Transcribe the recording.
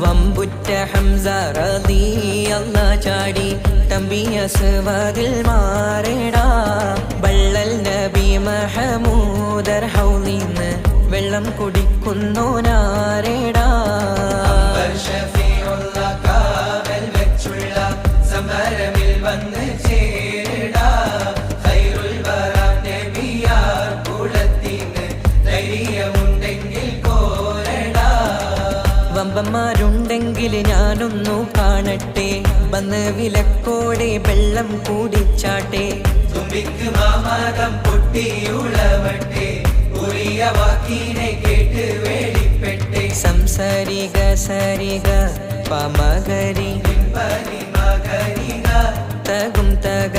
വമ്പുറ്റ ഹംസ റളിയല്ലാഹ് ചാടി തമ്പി അസ്വാദിൽ മാറേടാ ബള്ളൽ നബി മഹമൂദർ ഹൗലിന്ന് വെള്ളം കുടിക്കുന്നു നാരേടാ സമരമിൽ വന്ന് ചേരടാ ഖൈറുൽ വറ നബിയാർ കുലത്തിന് ധൈര്യമുണ്ടെങ്കിൽ കോരടാ വമ്പന്മാരുണ്ടെങ്കിൽ ഞാനൊന്നു കാണട്ടെ വന്ന് വിലക്കോടെ വെള്ളം കൂടിച്ചാട്ടെ തുമ്പിക്ക് മാമാകം പൊട്ടിയുളവട്ടെ ഉറിയ വാക്കിനെ കേട്ട് വേളിപ്പെട്ടെ സംസരിക സരിക പമകരി തകും തക